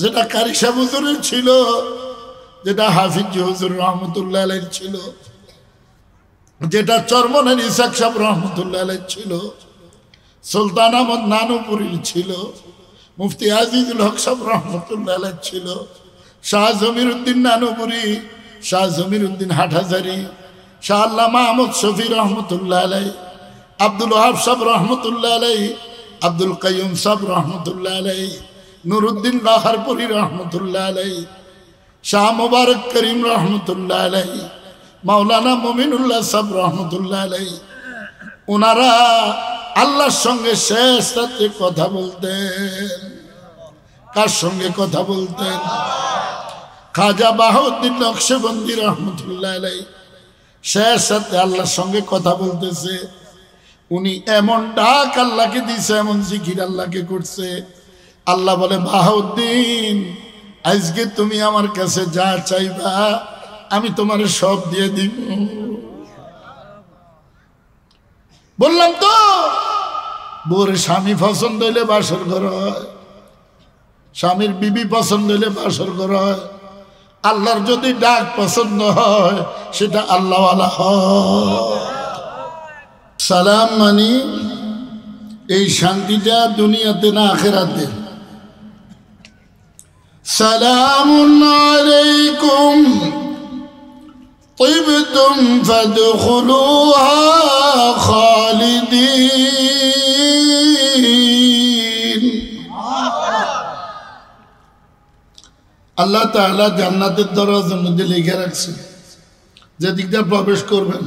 যেটা কারি সাহেব হুজুরের ছিল, যেটা হাফিজ হুজুর রহমতুল্লাহ আলাইহির ছিল, যেটা চরমনের ইসাক সাহেব রহমতুল্লাহ আলাইহির ছিল, সুলতান আহমদ নানুপুরীর ছিল, মুফতি আজিজুল হক সাহেব রহমতুল্লাহ আলাইহির ছিল, শাহ জমির উদ্দিন নানুপুরী, শাহ জমির উদ্দিন হাটহাজারি, শাহ আল্লামা আহমদ শফি রহমতুল্লাহ আলাইহি, আব্দুল ওয়াহাব সাহেব রহমতুল্লাহ আলাইহি, আব্দুল কাইয়ুম সাহেব রহমতুল্লাহ আলাইহি, নুরুদ্দিন লাহারপুরি রহমতুল্লাহ আলাইহি, শাহ মুবারক করিম রহমতুল্লাহ আলাইহি, মাওলানা মুমিনুল্লাহ সাহেব রহমতুল্লাহ আলাইহি, ওনারা আল্লাহর সঙ্গে শেষ রাতে কথা বলতেন। কার সঙ্গে কথা বলতেন? খাজা বাহাউদ্দিন নকশবন্দি রহমতুল্লাহ আলাইহি শেষ রাতে আল্লাহর সঙ্গে কথা বলতেছে। উনি এমন ডাক আল্লাহকে দিছে, এমন জিকির আল্লাহকে করছে। আল্লাহ বলে, বাহাউদ্দিন আজকে তুমি আমার কাছে যা চাইবা আমি তোমার সব দিয়ে দিব। বললাম তো বোর স্বামী পছন্দ হইলে বাসর ঘর হয়, স্বামীর বিবি পছন্দ হইলে বাসর ঘর হয়। আল্লাহর যদি ডাক পছন্দ হয় সেটা আল্লাহওয়ালা হয়। সালাম মানি এই শান্তিটা দুনিয়াতে না আখিরাতে। সালামুন আলাইকুম তিবতুম ফাদখুলুহা খালিদিন। আল্লাহ তাআলা জান্নাতের দরজার মধ্যে লিখে রাখছে, যেদিকটা প্রবেশ করবেন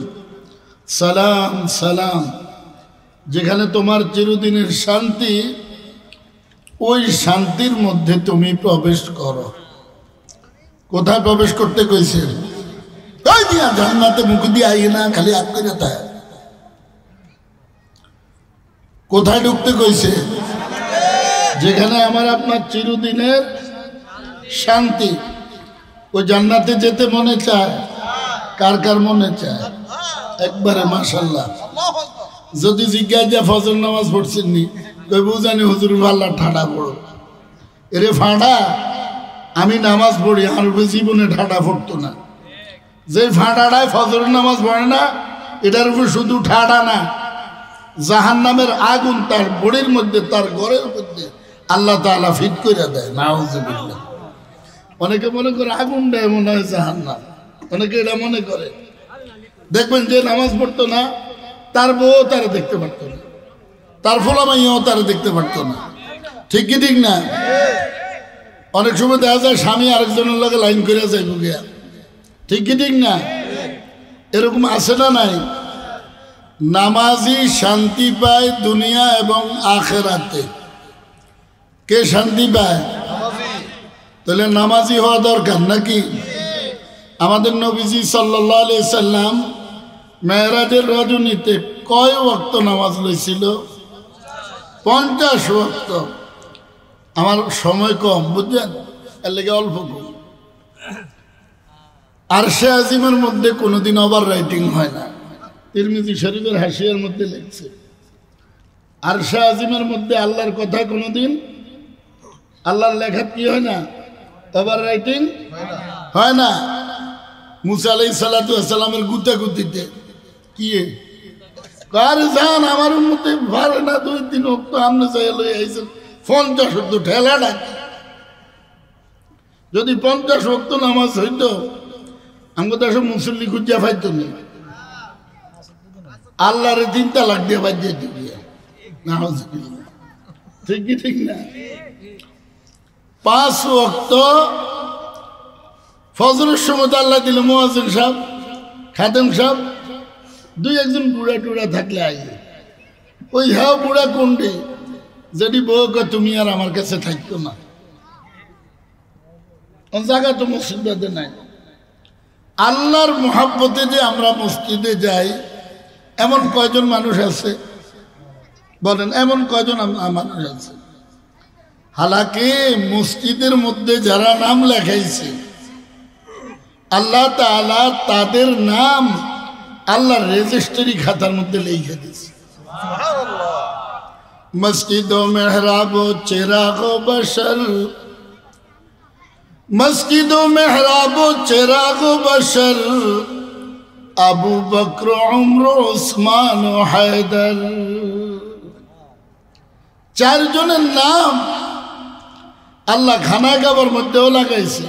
সালাম সালাম, যেখানে তোমার চিরদিনের শান্তি, ওই শান্তির মধ্যে তুমি প্রবেশ করো। কোথায় প্রবেশ করতে কইছে? ওই দিয়া জান্নাতে মুখ দিয়ে আই না, খালি আগ করে তাই। কোথায় ঢুকতে কইছে? যেখানে আমার আপনার চিরদিনের শান্তি। ওই জান্নাতে যেতে মনে চায়? কার কার মনে চায়? একবারে মাশাআল্লাহ। যদি জিজ্ঞাসা ফজর নামাজ পড়ছেন নি, কই বুঝানি হুজুর আল্লাহ ঠাডা পড়ো। এরে ফাঁড়া, আমি নামাজ পড়ি, আর জীবনে ঠাডা পড়তো না। যে ফাঁড়াটায় ফজর নামাজ পড়ে না, এটার উপর শুধু ঠাডা না, জাহান্নামের আগুন তার বডির মধ্যে, তার ঘরের মধ্যে আল্লাহ তাআলা ফিট করে দেয়। নাউযুবিল্লাহ। অনেকে মনে করে আগুনটা মনে হয় জাহান্নাম, অনেকে এটা মনে করে। দেখবেন যে নামাজ পড়তো না, তার বউ তারা দেখতে পারতো না, তার ফলামাইয়াও তারা দেখতে পারতো না। ঠিক কি ঠিক না? অনেক সময় দেখা যায় স্বামী আরেকজনের লগে লাইন করে যাইব গিয়া। ঠিক কি ঠিক না? এরকম আছে না নাই? নামাজি শান্তি পায় দুনিয়া এবং আখিরাতে। কে শান্তি পায়? তাহলে নামাজি হওয়া দরকার নাকি? আমাদের নবীজি সাল্লাল্লাহু আলাইহি সাল্লাম মেরাজের রজনীতে কয় ওয়াক্ত নামাজ লইছিল? 50 ওয়াক্ত। আমার সময় কম, বুঝলেন, এর লেগে অল্প কম। আরশে আজিমের মধ্যে কোনোদিন ওভার রাইটিং হয় না। তিরমিজি শরীফের হাসিয়ার মধ্যে লিখছে, আরশে আজিমের মধ্যে আল্লাহর কথা কোনোদিন, আল্লাহর লেখা কি হয় না? ওভার রাইটিং হয় না। মুসা আলাইহিস সালাতু ওয়াস সালামের গুতাগুতিতে কি কার জান আমার মতে ভালো না, 2-3 ওয়াক্ত আমনে চাই লই আইছেন 50 ওয়াক্ত ঠেলা ডাকি। যদি 50 ওয়াক্ত নামাজ হইতো, আমাকে দেশে মুসল্লি খুঁজিয়া পাইতো না, আল্লাহরে 3 তালাক দিয়ে বাজিয়ে দিবি। ঠিক কি ঠিক না? 5 ওয়াক্ত ফজরের সময় আল্লাহ দিল মুয়াজ্জিন সাহেব, খাদেম সাহেব, 2-1 বুড়া টুড়া থাকলে আইয়ে। ওই হ্যাঁ বুড়া কোনটি যদি বউ তুমি আর আমার কাছে থাকতো না, জায়গা তো মসজিদে নাই। আল্লাহর মুহাব্বতে যে আমরা মসজিদে যাই, এমন কয়জন মানুষ আছে বলেন? এমন কয়জন মানুষ আছে? হালাকি মসজিদের মধ্যে যারা নাম লেখাইছে, আল্লাহ তাআলা তাদের নাম আল্লাহর রেজিস্ট্রি খাতার মধ্যে লিখে দিয়েছে। মসজিদ ও মেহরাব ও চিরাগ ও বশর मस्जिद मेहराब चिराग बशर আবু বকর উমর ওসমান ও হায়দার। চারজনের নাম আল্লাহ খানা কাবার মধ্যেও লাগাইছে,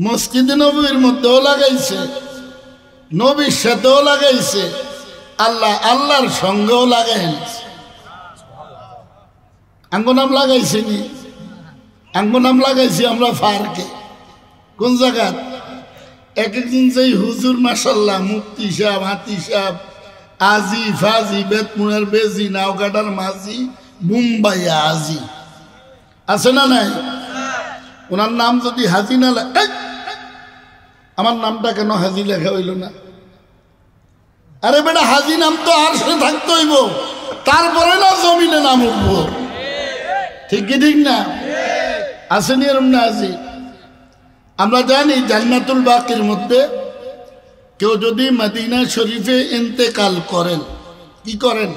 মসজিদে নববীর মধ্যেও লাগাইছে, নবীর সাথেও লাগাইছে, আল্লাহর সঙ্গেও লাগাইছে। আঙ্গ নাম লাগাইছে নি? আঙ্গ নাম লাগাইছি আমরা ফারকে। কোন জায়গা? এক একদিন যেই হুজুর মাশাল্লাহ, মুফতি সাহেব, হাতি সাহেব, আজি ফাজি, বেতমুনের বেজি, নাওকাটার মাঝি, মুম্বাইয়া আজি আছে না নাই? ওনার নাম যদি হাজি না আমার নামটা কেন হাজি লেখা হইল না? আরে বেটা, হাজি নাম তো আর সে থাকতে হইব, তারপরে না জমিনে নাম উঠবো। ঠিক কি ঠিক না? আসেনি এরম না আজি? আমরা জানি জান্নাতুল বাকির মধ্যে কেউ যদি মদিনা শরীফে ইন্তেকাল করেন, কি করেন?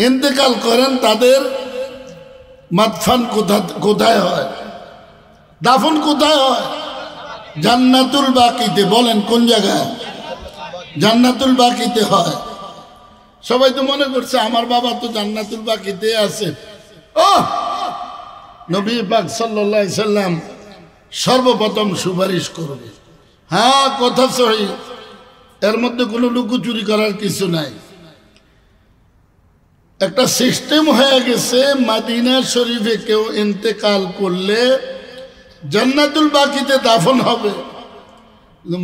ইন্তেকাল করেন, তাদের মাদফান কোথায় হয়? দাফন কোথায় হয়? জান্নাতুল বাকিতে। বলেন কোন জায়গায়? জান্নাতুল বাকিতে হয়। সবাই তো মনে করছে আমার বাবা তো জান্নাতুল বাকিতে আছে। ও নবী পাক সাল্লাল্লাহু আলাইহি সাল্লাম সর্বপ্রথম সুপারিশ করবে। হ্যাঁ, কথা সহি, এর মধ্যে কোনো লুকোচুরি করার কিছু নাই। একটা সিস্টেম হয়ে গেছে, মদিনা শরীফে কেউ ইন্তেকাল করলে জান্নাতুল বাকিতে দাফন হবে,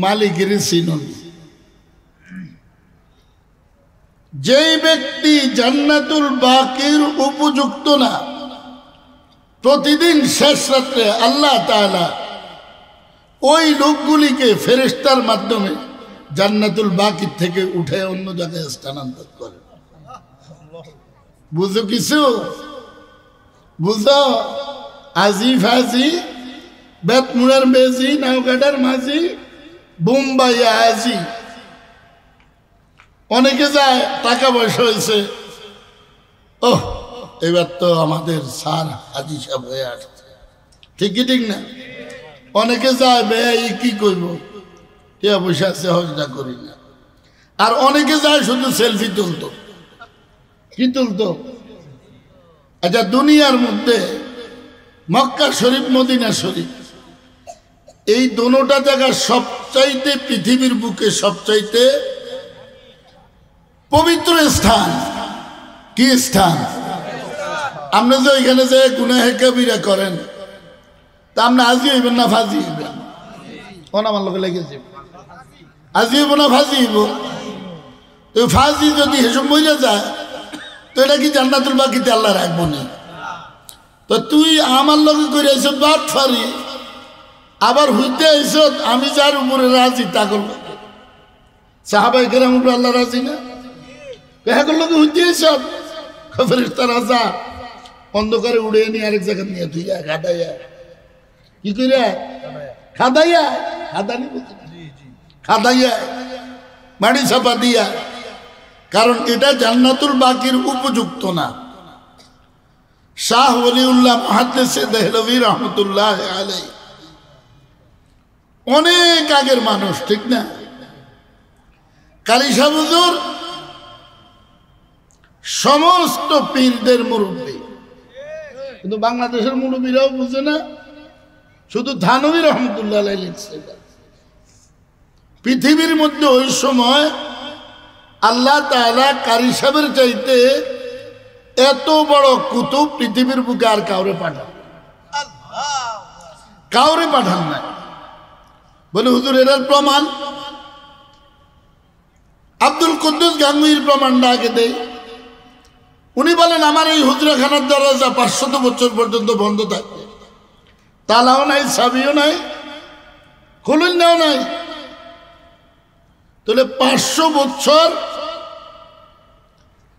মালিকের চিনুন। যেই ব্যক্তি জান্নাতুল বাকির উপযুক্ত না, প্রতিদিন শেষ রাত্রে আল্লাহ তাআলা ওই লোকগুলিকে ফেরেশতার মাধ্যমে জান্নাতুল বাকির থেকে উঠে অন্য জায়গায় স্থানান্তর করে। বুঝো কিছু? বুঝো? আজি ফাজি, বেতমুড়ার বেজি, নাওকাটার মাঝি, বোম্বাইয়া আজি। অনেকে যায়, টাকা পয়সা হয়েছে, ওহ এবার তো আমাদের স্যার হাজি সাহেব হয়ে আসছে। ঠিকই ঠিক না? অনেকে যায়, ভাই কি করব, টিয়া পয়সা আছে, হজটা করি না। আর অনেকে যায় শুধু সেলফি তুলতো। কি তুলতো? আচ্ছা, দুনিয়ার মধ্যে মক্কা শরীফ, মদিনা শরীফ, এই দোনোটা জায়গা সবচাইতে, পৃথিবীর বুকে সবচাইতে পবিত্র স্থান। কি স্থান? আপনি যে এখানে যে গুনাহে কবিরা করেন, তা আপনি আজি হইবেন না ফাজি হইবেন? আমার লোকে লেগেছে, আজি হইব না ফাজি হইব? তো ফাজি যদি হেসব মরে যায়, তো এটা কি জান্নাতুল বাকিতে আল্লাহ রাখবো না? তো তুই আমার লোকে করে আইস বাদ ফারি, আবার হইতে আইস আমি যার উপরে রাজি তাকর লোকে। সাহাবাই কেরাম উপরে আল্লাহ রাজি না? এখন লোকে হইতে আইস ফেরেশতা রাজা অন্ধকারে উড়ে নিয়ে আরেক জায়গা নিয়ে তুই খাদাইয়া, কি করে খাদাইয়া, খাদানি খাদাইয়া মাটি ছাপা দিয়া, কারণ এটা জান্নাতুল বাকির উপযুক্ত না। শাহ ওলিউল্লাহ মুহাদ্দিস দেহলভী রহমতুল্লাহ আলাইহি অনেক আগের মানুষ, ঠিক না? কারি শাহ হুজুর সমস্ত পীরদের মুরব্বী, কিন্তু বাংলাদেশের মুরব্বীরাও বুঝে না, শুধু থানভী রহমতুল্লাহ আলাইহি লিখছে। পৃথিবীর মধ্যে ওই সময় আল্লাহ তাআলা কারি সাহেবের চাইতে এত বড় কুতুব পৃথিবীর বুকে আর কাউরে পাঠান, কাউরে পাঠান নাই। বলে হুজুর এর প্রমাণ? আব্দুল কুদ্দুস গাঙ্গুহির প্রমাণটা আগে দেই। উনি বলেন আমার এই হুজরাখানার দরজা 500 বছর পর্যন্ত বন্ধ থাকবে, তালাও নাই, চাবিও নাই, খুলনাও নাই। তাহলে 500 বছর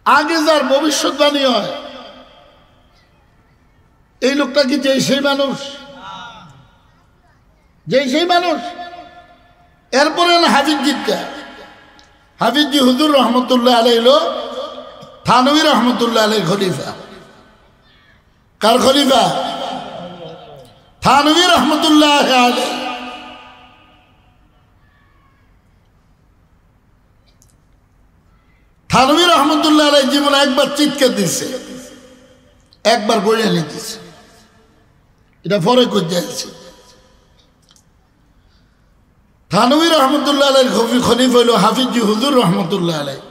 আগে যার ভবিষ্যৎবাণী হয়, এই লোকটা কি যেই সেই মানুষ? যেই সেই মানুষ? এরপরে হাফিজজিটা, হাফিজজি হুজুর রহমতুল্লাহ আলাইহি হলো থানভী রহমতুল্লাহ আলাইহির খলিফা। কার খলিফা? থানভী রহমতুল্লাহ আলাইহি থানভী রহমতুল্লাহ আলাইহি জীবনে একবার চিৎকার দিছে, একবার বইয়া লিখেছে, এটা পরে করতে আছে। থানভী রহমতুল্লাহ আলাইহির খলিফা হইল হাফিজি হুজুর রহমতুল্লাহ আলাইহি।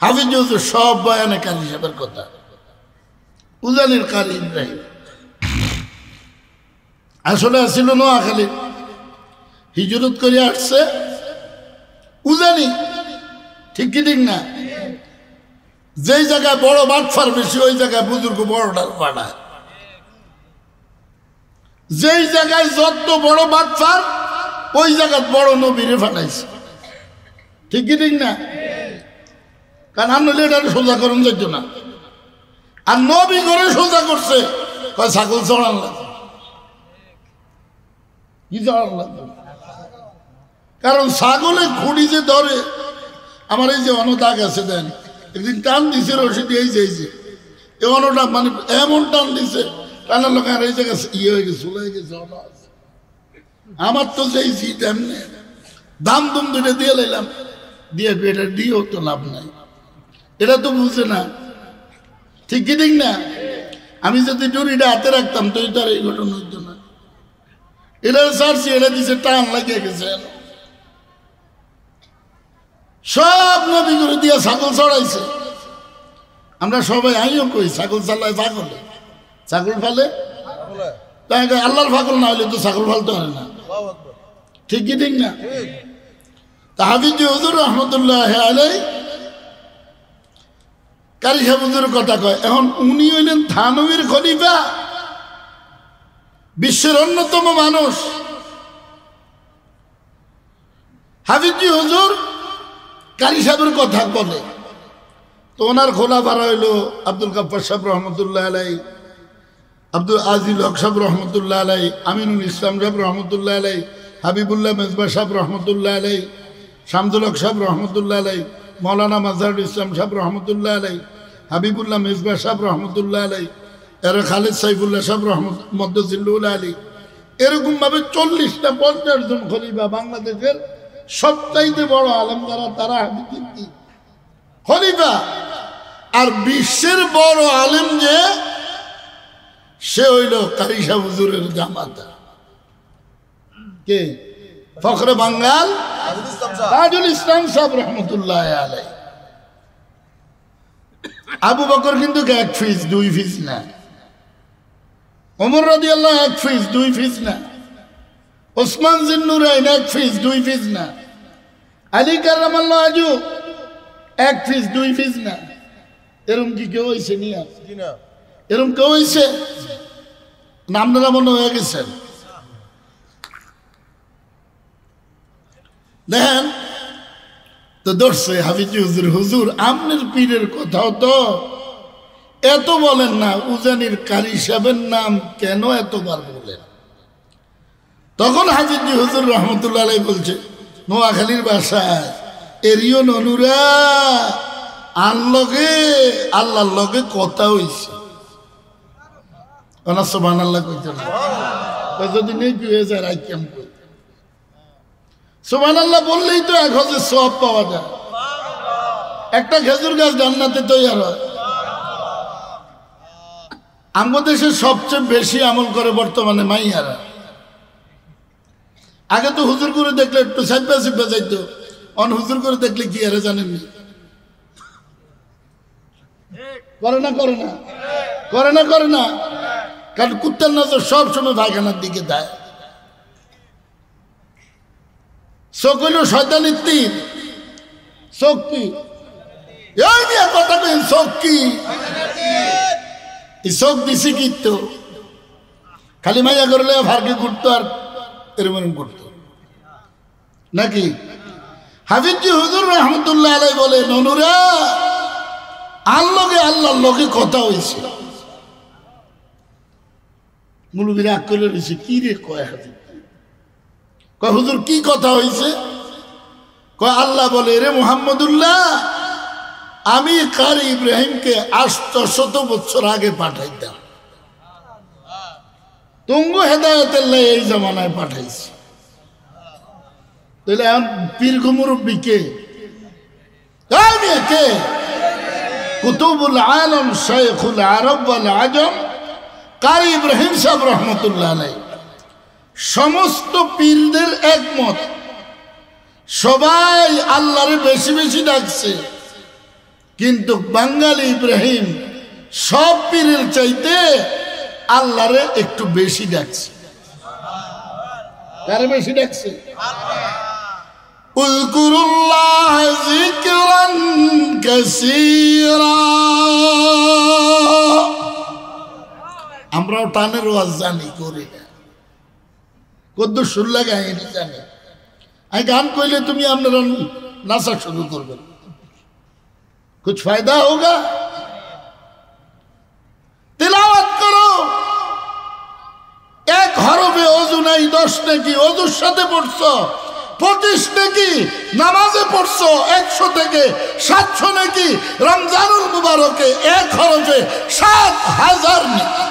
হাফিজি হুজুর সব বয়ানে কাজী সাহেবের কথা, উজানির কারি ইব্রাহিম আসলে আসছিল নোয়াখালী, হিজরত করে আসছে উজানি, ঠিক কি ঠিক না? যেই জায়গায় বড় বাটফার বেশি ওই জায়গায় বুজুর্গ বড়টার পাঠায়, যেই জায়গায় যত বড় বাটফার ওই জায়গায় বড় নবীরে ফাটাইছে, ঠিক কি ঠিক না? কারণ আনলে এটা সোজা করুন যাইত না, আর নবী করে সোজা করছে কয় ছাগল চড়ান লাগবে, কি চড়ান লাগবে? কারণ ছাগলে খুঁড়ি যে ধরে, আমার এই যে অনদাগ আছে দেন, একদিন টান দিছে রশি দিয়ে এই অনটা মানে এমন টান দিছে, টানার লোক আর এই জায়গায় ইয়ে হয়ে গেছে, চলে গেছে। আমার তো যেই জিত এমনি দাম দুম দুটো দিয়ে লাইলাম, দিয়ে এটা দিয়েও তো লাভ নাই, এটা তো বুঝে না, ঠিক কি ঠিক না? আমি যদি ডুরিটা হাতে রাখতাম তো তার এই ঘটনা হইতো না। এটা সারছি, এটা দিছে টান লাগিয়ে গেছে, সব নবী করে দিয়ে ছাগল চড়াইছে। আমরা সবাই আইও কই ছাগল চালায় পাগলে, ছাগল ফালে তাই আল্লাহর পাগল না হলে তো ছাগল ফালতে পারে না, ঠিক কি ঠিক না? তা হাফিজি হুজুর রহমতুল্লাহ আলাইহি কারি সাহেব হুজুরের কথা কয়, এখন উনি হইলেন থানভীর খলিফা, বিশ্বের অন্যতম মানুষ। হাফিজি হুজুর কারি সাহেবের কথা বলে, তো ওনার খোলা ভাড়া হইল আব্দুল গাফফার সাহেব রহমতুল্লাহ আলাইহি, আব্দুল আজিল হক সাহেব রহমতুল্লাহ আলাইহি, আমিনুল ইসলাম সাহেব রহমতুল্লাহ আলাইহি, হাবিবুল্লাহ মেজবা সাহেব রহমতুল্লাহ আলাইহি, শামদুল হক সাহেব রহমতুল্লাহ আলাইহি, মৌলানা মাজহারুল ইসলাম সাহেব রহমতুল্লাহ আলাইহি, হাবিবুল্লাহ মেজবা সাহেব রহমতুল্লাহ আলাইহি, এর খালিদ সাইফুল্লাহ সাহেব মদ্দজিল্লুল আলী, এরকম ভাবে 40টা 50 জন খলিফা, বাংলাদেশের সবচাইতে বড় আলেম যারা তারা হাফিজি খলিফা। আর বিশ্বের বড় আলেম যে সে হইল কারি সাহেব হুজুরের জামাতা, কে? ফখরে বাঙ্গাল তাজুল ইসলাম সাহেব রহমতুল্লাহ আলাইহি। আবু বকর কিন্তু 1 ফিস 2 ফিস না, ওমর রাদিয়াল্লাহু 1 ফিস 2 ফিস না, ওসমান জিন্নুরাইন 1 ফিস 2 ফিস না, আলী কারামাল্লাহু ওয়াজহু 1 ফিস 2 ফিস না। এরকম কি কেউ হয়েছে? নিয়া এরকম কেউ হয়েছে? নামটা মনে হয়ে গেছেন। দেখেন তো ধরছে হাফিজি হুজুর, হুজুর আমনের পীরের কথাও তো এত বলেন না, উজানির কারি সাহেবের নাম কেন এতবার বলেন? তখন হাফিজি হুজুর রহমতুল্লাহ আলাইহি বলছে, নোয়াখালীর ভাষায় এরিও ননুরা আনলগে আল্লাহর লগে কথা হইছে, সুবহানাল্লাহ কইতে না, যদি নেই কি হয়ে যায় রাই কেমন কই সুবহানাল্লাহ বললেই তো 1000 সওয়াব পাওয়া যায়। একটা খেজুর গাছ জান্নাতে তৈরি হয়। আমাদের দেশে সবচেয়ে বেশি আমল করে বর্তমানে মাইয়ারা। আগে তো হুজুর করে দেখলে একটু সাইপা সিপা যাইতো, অন হুজুর করে দেখলে কি আরে জানেননি, করে না করে না করে না করে না, কারণ কুত্তার নজর সবসময় পায়খানার দিকে দেয়। চোখ হইল শয়তানের তীর, চোখ কি কথা কই, চোখ কি চোখ দিছি কিন্তু খালি মাইয়া করলে ভারকে করতো আর এরকম করতো নাকি? হাফিজি হুজুর রহমতুল্লাহ আলাইহি বলে, ননুরা আল্লাহর লগে কথা হয়েছে। মুলুবিরা আকলে রয়েছে, কি রে কয় হাফিজ, কয় হুজুর কি কথা হয়েছে? কয় আল্লাহ বলে, রে মুহাম্মদুল্লাহ আমি কারি ইব্রাহিমকে 800 বছর আগে পাঠাইতাম, তুঙ্গ হেদায়তের লাই এই জমানায় পাঠাইছি। তাহলে এখন পীর মুরব্বী কে? কে? কুতুবুল আলম শাইখুল আরব ওয়াল আজম কারি ইব্রাহিম সাহেব রহমতুল্লাহ আলাইহি। সমস্ত পীরদের একমত, সবাই আল্লাহরে বেশি বেশি ডাকছে, কিন্তু বাঙালি ইব্রাহিম সব পীরের চাইতে আল্লাহরে একটু বেশি ডাকছে। কারে বেশি ডাকছে? উযকুরুল্লাহ যিকরান কাসীরা। আমরাও টানের ওয়াজ জানি, করি না, কত সুর লাগে আমি জানি। আমি গান কইলে তুমি আপনারা নাচা শুরু করবেন, কুছ ফায়দা হোগা। তিলাওয়াত করো, এক হরফে অজু নাই 10 নাকি, অজুর সাথে পড়ছো 25 নাকি, নামাজে পড়ছো 100 থেকে 700 নাকি, রমজানুল মুবারকে এক হরফে 7000 নাকি।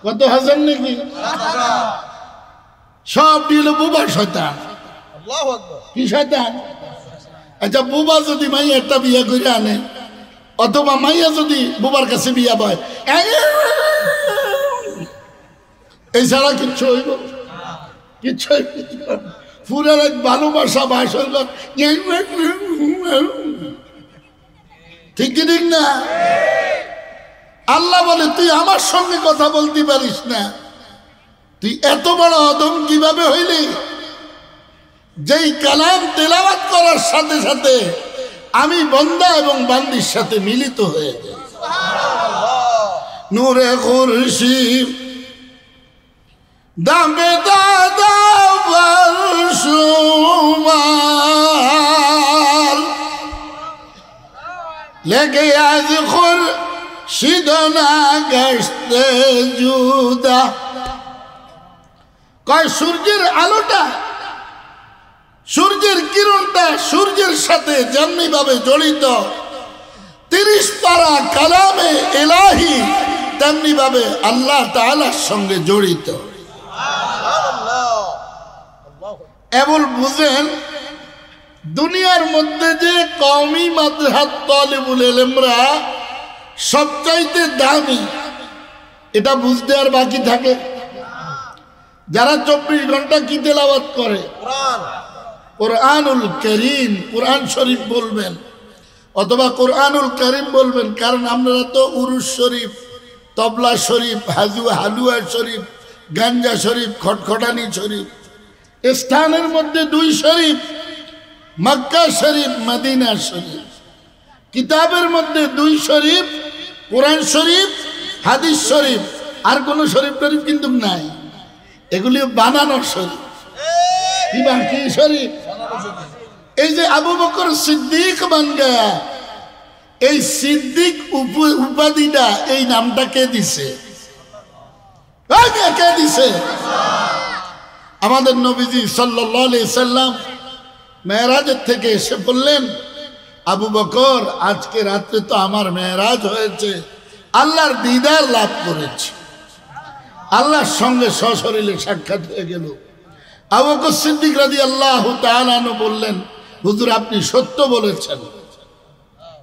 কত হাজার নাকি? সব দিল বুবা শয়তান। কি শয়তান? আচ্ছা, বুবা যদি মাইয়া একটা বিয়ে করে আনে, অথবা মাইয়া যদি বুবার কাছে বিয়া পায়, এই ছাড়া কিচ্ছু হইব? কিচ্ছু পুরার এক ভালোবাসা ভাষণ, ঠিক কি ঠিক না? আল্লাহ বলে তুই আমার সঙ্গে কথা বলতে পারিস না, তুই এত বড় অদম কিভাবে হইলি? যেই কালাম তেলাওয়াত করার সাথে সাথে আমি বান্দা এবং বান্দির সাথে মিলিত হয়ে যাই। নূরে খুরশিদ দামে দাদা বর্ষমাল লেগে আজ খুরশিদ না গেছতে জুদা। কয় সূর্যের আলোটা, সূর্যের কিরণটা সূর্যের সাথে যেমনি ভাবে জড়িত, 30 পারা কালামে ইলাহি তেমনি ভাবে আল্লাহ তাআলার সঙ্গে জড়িত। এমন বুঝেন, দুনিয়ার মধ্যে যে কওমি মাদ্রাসাত তালিবুল ইলমরা সবচাইতে দামি, এটা বুঝতে আর বাকি থাকে? যারা 24 ঘন্টা কি তেলাওয়াত করে? কোরআনুল কারীম, কোরআন শরীফ বলবেন অথবা কোরআনুল কারীম বলবেন, কারণ আপনারা তো উরুস শরীফ, তবলা শরীফ, হালুয়া শরীফ, গাঞ্জা শরীফ, খটখটানি শরীফ, স্থানের মধ্যে 2 শরীফ, মক্কা শরীফ, মদিনা শরীফ। কিতাবের মধ্যে 2 শরীফ, কোরআন শরীফ, হাদিস শরীফ, আর কোন শরীফ টরীফ কিন্তু নাই। এগুলি বানানোর শরীফ। কি বাকি শরীফ? এই যে আবু বকর সিদ্দিক বান গয়া, এই সিদ্দিক উপাধিটা, এই নামটা কে দিছে? কে দিছে? আমাদের নবীজি সাল্লাল্লাহু আলাইহি সাল্লাম মেরাজের থেকে এসে বললেন, আবু বকর আজকে রাত্রে তো আমার মেরাজ হয়েছে, আল্লাহর দিদার লাভ করেছি, আল্লাহর সঙ্গে সশরীরে সাক্ষাৎ হয়ে গেল। আবু বকর সিদ্দিক রাদিয়াল্লাহু তাআলা আনহু বললেন, হুজুর আপনি সত্য বলেছেন।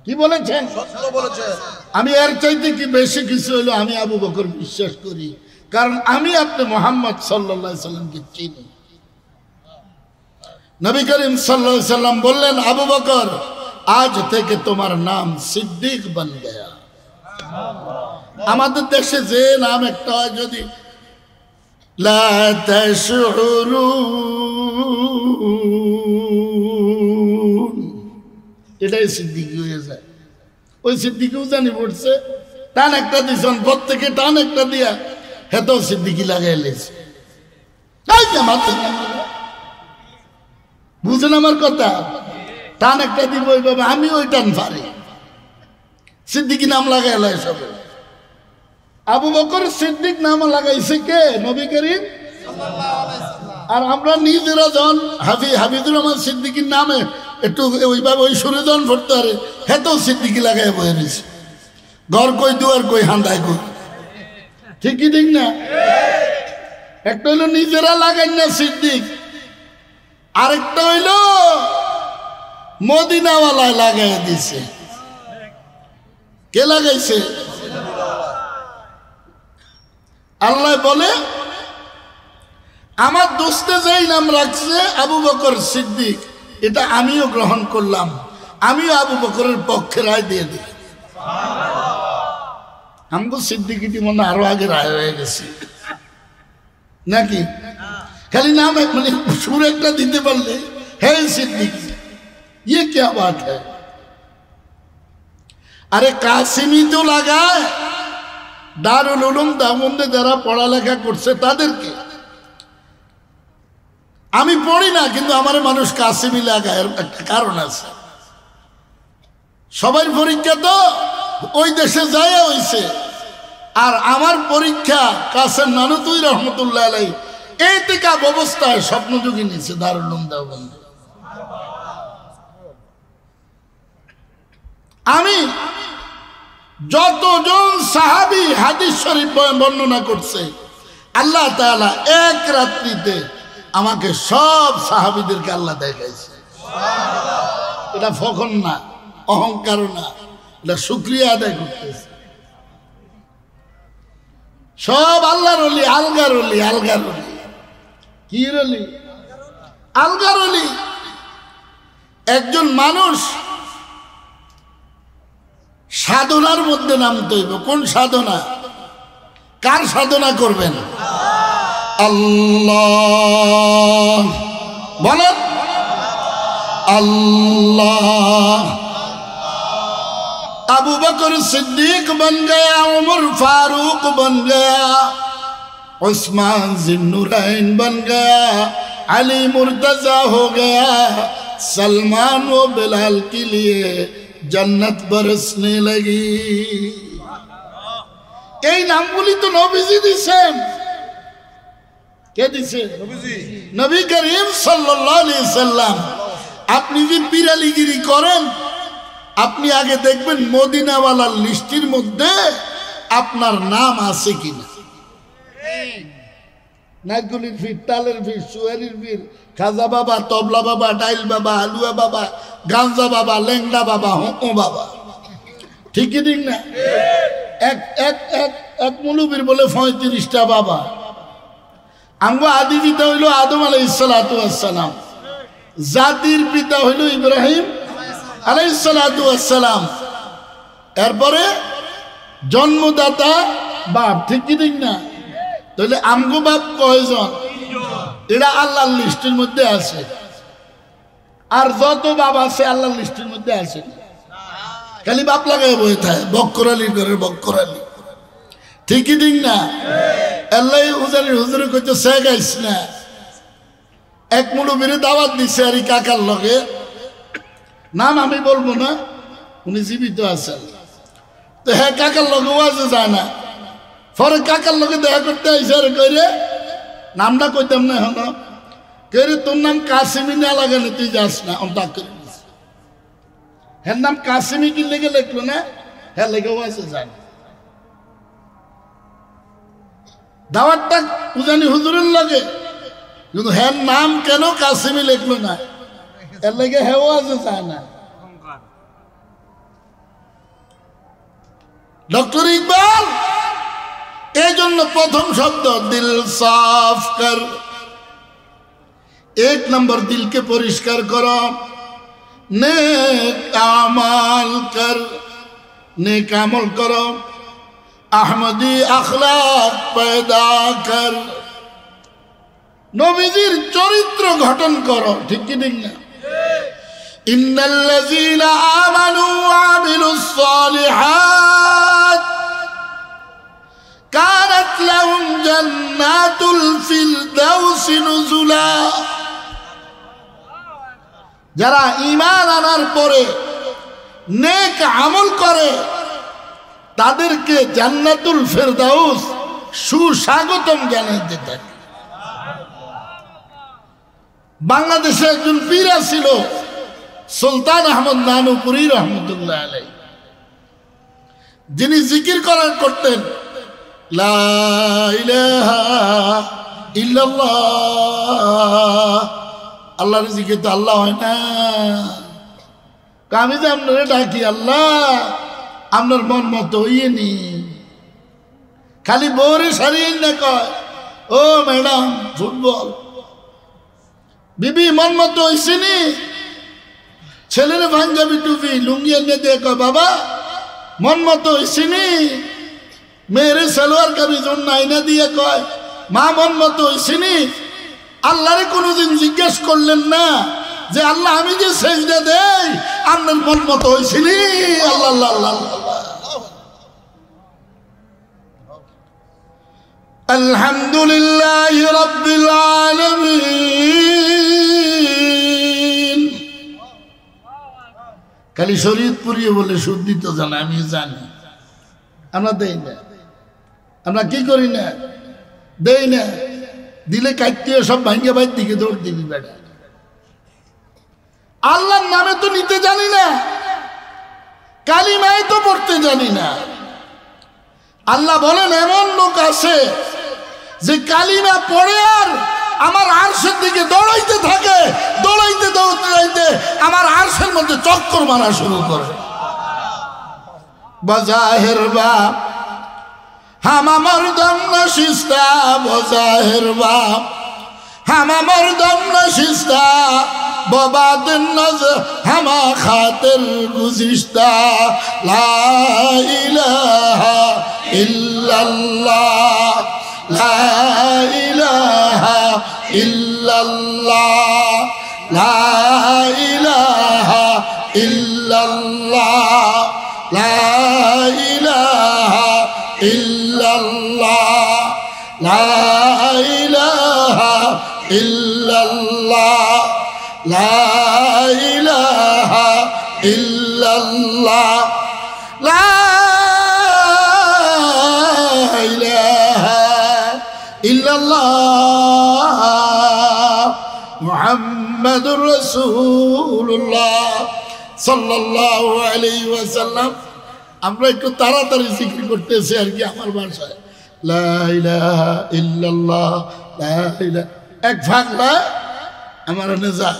কি বলেছেন? সত্য বলেছেন। আমি এর চাইতে কি বেশি কিছু হলো আমি আবু বকর বিশ্বাস করি, কারণ আমি আপনি মুহাম্মদ সাল্লাল্লাহু আলাইহি সাল্লামকে চিনি। নবী করিম সাল্লাল্লাহু আলাইহি সাল্লাম বললেন, আবু বকর আজ থেকে তোমার নাম সিদ্দিক বন গয়া। আমাদের দেশে যে নাম একটা হয়, যদি লা তাশউরুন, এটাই সিদ্দিকি হয়ে যায়। ওই সিদ্দিকিও জানি পড়ছে, টান একটা দিয়েছেন, প্রত্যেকে টান একটা দিয়া হেতেও সিদ্দিকি লাগাই লেছে। বুঝেন আমার কথা? টান একটা দিব ওইভাবে, আমি ওই টান পারি, সিদ্দিকি নাম লাগাই লাই সবে। আবু বকর সিদ্দিক নাম লাগাইছে কে? নবী করিম সাল্লাল্লাহু আলাইহি সাল্লাম। আর আমরা নিজেরা যখন হাফিজুর রহমান সিদ্দিকীর নামে একটু ওইভাবে ওই সুরে যখন পড়তে পারে, হেতেও সিদ্দিকি লাগাই বয়ে নিছে। ঘর কই দুয়ার কই হান্দায় কই, ঠিকই ঠিক না? একটা হইলো নিজেরা লাগাই না সিদ্দিক, আরেকটা হইল মদিনাওয়ালায় লাগাই দিছে। কে লাগাইছে? আল্লাহ বলে আমার দোস্তে যেই নাম রাখছে আবু বকর সিদ্দিক, এটা আমিও গ্রহণ করলাম, আমিও আবু বকরের পক্ষে রায় দিয়ে দিই। আমগো সিদ্দিকিটি মনে আরো আগে রায় হয়ে গেছে নাকি? খালি নাম মানে সুর একটা দিতে পারলে হে সিদ্দিক, ये क्या बात है? আরে কাসিমি তো লাগায় দারুল উলুম দেওবন্দে যারা পড়ালেখা করছে তাদেরকে। আমি পড়ি না, কিন্তু আমার মানুষ কাসিমি লাগায়, একটা কারণ আছে। সবার পরীক্ষা তো ওই দেশে যায় হইছে, আর আমার পরীক্ষা কাসেম নানুতুই রহমতুল্লাহ আলাইহি ইতিকাফ অবস্থায় স্বপ্নযোগী নিছে দারুল উলুম দেওবন্দে। আমি যতজন সাহাবী হাদিস শরীফ বর্ণনা করছে, আল্লাহ তাআলা এক রাত্রিতে আমাকে সব সাহাবীদেরকে আল্লাহ দেখাইছে। এটা ফখন না, অহংকার না, এটা শুকরিয়া আদায় করতেছে। সব আল্লাহর ওলি, আলগার ওলি, আলগার ওলি। কি ওলি? আলগার ওলি। একজন মানুষ সাধনার মধ্যে নামতে হইব। কোন সাধনা? কার সাধনা করবেন? আল্লাহ বলেন, আল্লাহ। अबू बकर सिद्दीक बन गया, उमर फारूक बन गया, उस्मान जिन्नुरैन बन गया, अली मुर्तजा हो गया, सलमान व बिलाल के लिए जन्नत बरसने लगी। এই নামগুলি তো নবীজি দিয়েছেন। কে দিছে? নবী করিম সাল্লাল্লাহু আলাইহি সাল্লাম। আপনি যে পিরালিগিরি করেন, আপনি আগে দেখবেন মদিনাওয়ালার লিস্টির মধ্যে আপনার নাম আছে কিনা। নাইগুলির ফির, তালের ফির, সুয়ারির ফির, খাজা বাবা, তবলা বাবা, ডাইল বাবা, আলুয়া বাবা, গাঞ্জা বাবা, লেংডা বাবা, হোঁ বাবা। ঠিকই ঠিক না? এক এক এক এক মুলুবির বলে 35টা বাবা। আমগো আদি পিতা হইল আদম আলাইহিস সালাতু ওয়াস সালাম, জাতির পিতা হইল ইব্রাহিম আলাইহিস সালাতু ওয়াস সালাম। এরপরে জন্মদাতা বাপ। ঠিক কি ঠিক না? তাহলে আমগো বাপ কয়জন? এটা আল্লাহর লিস্টের মধ্যে আছে। আর যত বাপ আছে আল্লাহর লিস্টের মধ্যে আছে। খালি বাপ লাগাই বই থাকে, বক্কর আলীর ঘরের বক্কর আলী। ঠিকই ঠিক না? আল্লাহ হুজুরের হুজুরে কইতে শেখাইস না। এক মুলুবিরে দাওয়াত দিছে আর কাকার লগে, নাম আমি বলবো না, উনি জীবিত আছেন। তো হ্যাঁ, কাকার লগে ওয়াজে যায় না। পরে কাকার লগে দেখা করতে আইসে আর কইরে, নামটা কইতাম না এখন, কইরে তোর নাম কাসিমি না লাগালে তুই যাস না। অন্তাক করে হ্যাঁ, নাম কাসিমি কি লেগে লিখলো না, হ্যাঁ লেগে ওয়াজে যায় না। দাওয়াতটা উজানি হুজুরের লগে, কিন্তু হ্যাঁ নাম কেন কাসিমি লিখলো না, এর লেগে হ্যাঁ ওয়াজে যায় না। ডক্টর ইকবাল এই জন্য প্রথম শব্দ দিল সাফ কর। 1 নম্বর দিলকে পরিষ্কার করো। নেক আমাল কর, নেক আমল করো। আহমদি আখলাক পয়দা কর, নবীজির চরিত্র গঠন করো। ঠিক কি ঠিক না? ইন্নাল্লাযীনা আমানু ওয়া আমিলুস সালিহাত কানাত লাহুম জান্নাতুল ফিরদাউসি নুজুলা। যারা ঈমান আনার পরে নেক আমল করে তাদেরকে জান্নাতুল ফিরদাউস সুস্বাগতম জানাইতে থাকে। বাংলাদেশে একজন পীর ছিল, সুলতান আহমদ নানুপুরি রহমতুল্লাহ আলাইহি, যিনি জিকির করতেন লা ইলাহা ইল্লাল্লাহ। আল্লাহর জিকির তো আল্লাহ হয় না। আমি যে আপনারা ডাকি আল্লাহ, আপনার মন মতো হইয়ে নি, খালি বউরে সারিয়ে না কয় ও ম্যাডাম ফুটবল, বিবি মন মতো হইছে নি, ছেলের পাঞ্জাবি টুপি লুঙ্গি এনে দিয়ে কয় বাবা মন মতো হইছে নি, মেয়েরে সালোয়ার কামিজ আইনা দিয়ে কয় মা মন মতো হইছে নি। আল্লাহরে কোনোদিন জিজ্ঞেস করলেন না যে আল্লাহ আমি যে সেজদা দেই আপনার মন মতো হইছে নি? আল্লাহ আল্লাহ আল্লাহ আলহামদুলিল্লাহি রাব্বিল আলামিন। খালি শরীয়তপুরিয়ে বলে শুদ্ধি তো জানা, আমি জানি। আমরা দেই না, আমরা কি করি না, দেই না, দিলে কাটতে সব ভাঙ্গে বাইর দিকে দৌড় দিবি বেটা। আল্লাহর নামে তো নিতে জানি না, কালিমায় তো পড়তে জানি না। আল্লাহ বলেন এমন লোক আছে যে কালিমা পড়ে আর আমার আরশের দিকে দৌড়াইতে থাকে, দৌড়াইতে দৌড়াইতে আমার আরশের মধ্যে চক্কর মারা শুরু করে। বাজাহের বা হামা মরদম নশিস্তা, বাজাহের বা হামা মরদম নশিস্তা, বাবাদিন নজ হামা খাতির গুজিস্তা। লা ইলাহা ইল্লাল্লাহ, লা ইলাহা ইল্লাল্লাহ, লা ইলাহা ইল্লাল্লাহ, লা ইলাহা ইল্লাল্লাহ, লা ইলাহা ইল্লাল্লাহ, লা ইলাহা ইল্লাল্লাহ, লা ইলাহা ইল্লাল্লাহ মুহাম্মাদুর রাসূলুল্লাহ সাল্লাল্লাহু আলাইহি ওয়াসাল্লাম। আমরা একটু তাড়াতাড়ি জিকির করতেছি আর কি আমার ভাষায়। লা ইলাহা ইল্লাল্লাহ, লা ইলাহা। এক ভাগলা আমার নেজা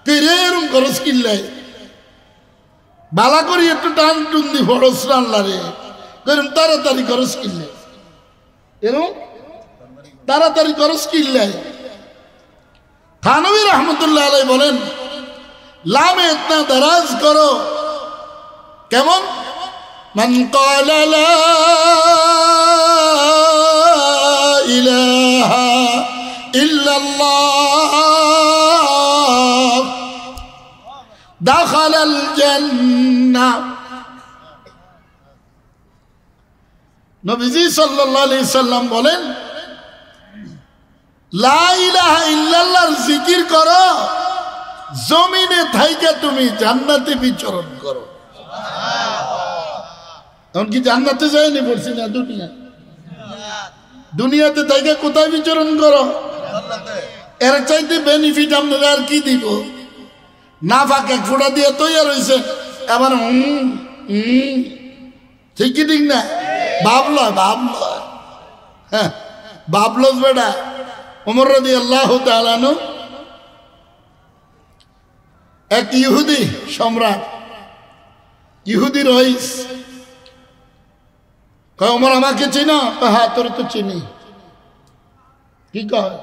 তেরেরম খরচ কিনলে বালা করি একটু টান টুন দি ফরস রান্না রে করুন তাড়াতাড়ি খরচ কিনলে, এরকম তাড়াতাড়ি খরচ কিনলে। থানবী রহমতুল্লাহ আলাইহি বলেন লামে ইতনা দারাজ করো, কেমন? মান ক্বালা লা ইলাহা ইল্লাল্লাহ দাখালাল জান্নাহ। নবীজি সাল্লাল্লাহু আলাইহি সাল্লাম বলেন লা ইলাহা ইল্লাল্লাহর জিকির করো, জমিনে থাইকা তুমি জান্নাতে বিচরণ করো। এমনকি জান্নাতে যায়নি বলছি না, দুনিয়াতে থাইকা কোথায় বিচরণ করো? এর চাইতে বেনিফিট আপনারা আর কি দিব? না ফাঁক এক ফোঁটা দিয়ে তৈরি হয়েছে আবার ঠিক কি ঠিক না? ভাবলো হ্যাঁ ভাবলো বেটা। ওমর রাদিয়াল্লাহু তাআলা আনহু এক ইহুদি সম্রাট, ইহুদি রইস, কয় ওমর আমাকে চিনো? হ্যাঁ তোর তো চিনি। কি কয়?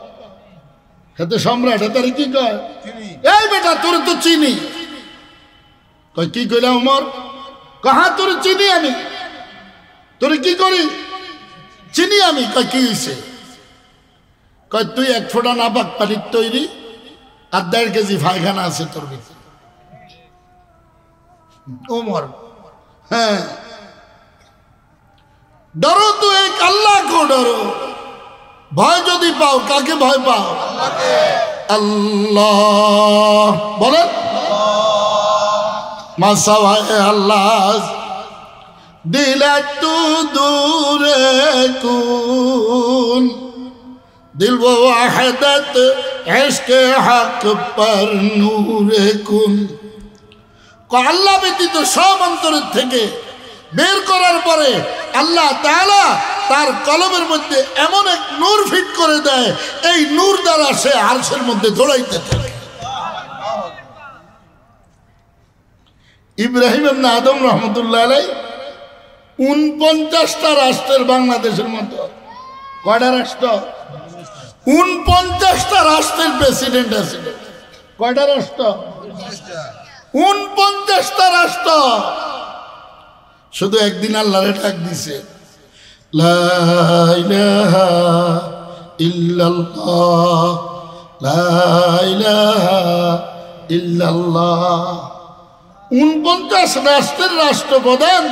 হেতে সম্রাট, হেতারে কি কয়? এই বেটা তোর তো চিনি। কয় কি কইলা ওমর? কাহা তোর চিনি আমি, তোর কি করি? চিনি আমি। কয় কি হইছে? কয় তুই এক ফোঁটা নাপাক পানির তৈরি আর 1.5 কেজি পায়খানা আছে তোর ভিতরে। ওমর হ্যাঁ ডরো তো এক আল্লাহ কো ডরো, ভয় যদি পাও কাকে ভয় পাও? আল্লাহ বলেন মাসাওয়ায়ে আল্লাহ দিলা তু দূরে কুন दिल वो वहदत इश्क हक पर नूरे कुन। আল্লাহ ব্যতীত সব অন্তরের থেকে বের করার পরে আল্লাহ তাআলা তার কলমের মধ্যে এমন এক নূর ফিট করে দেয়, এই নূর দ্বারা সে আরশের মধ্যে দৌড়াইতে থাকে। ইব্রাহিম ইবনে আদম রহমতুল্লাহ আলাইহি 49টা রাষ্ট্রের বাংলাদেশের মতো কয়টা রাষ্ট্র? 49টা রাষ্ট্রের প্রেসিডেন্ট আছে। কয়টা রাষ্ট্র? 49টা রাষ্ট্র। শুধু একদিন আল্লাহরে ডাক দিছে, লা ইলাহা ইল্লাল্লাহ, লা ইলাহা ইল্লাল্লাহ। 49 রাষ্ট্রের রাষ্ট্রপ্রধান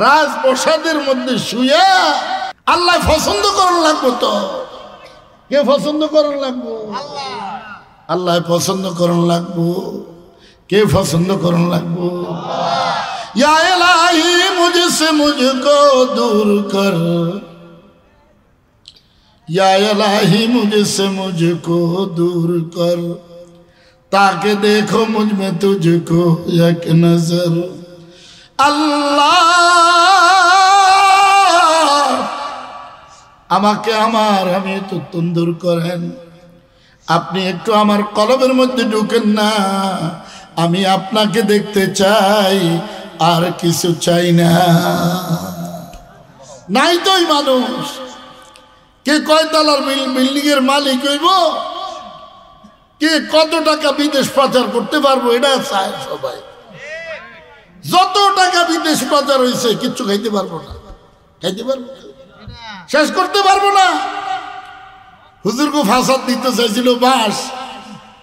রাজপ্রাসাদের মধ্যে শুয়া আল্লাহ পছন্দ করার লাগবো। তো কে পছন্দ করার লাগবো? আল্লাহ পছন্দ করার লাগবো। কে পছন্দ করার লাগবো? या इलाही मुझसे मुझको दूर कर, या इलाही मुझसे मुझको दूर कर, ताकि देखो मुझ में तुझको एक नजर। আল্লাহ আমাকে আমার আমি তো দূর করেন, আপনি একটু আমার কলবের মধ্যে ঢুকেন না, আমি আপনাকে দেখতে চাই, আর কিছু চাই না। নাই তো মানুষ কে কয়তলার বিল্ডিং এর মালিক হইব, কে কত টাকা বিদেশ পাচার করতে পারবো, এটা চায় সবাই। যত টাকা বিদেশ পাচার হয়েছে কিচ্ছু খাইতে পারবো না, খাইতে পারবো শেষ করতে পারবো না। হুজুরকে ফাঁসাদ দিতে চাইছিল বাঁশ,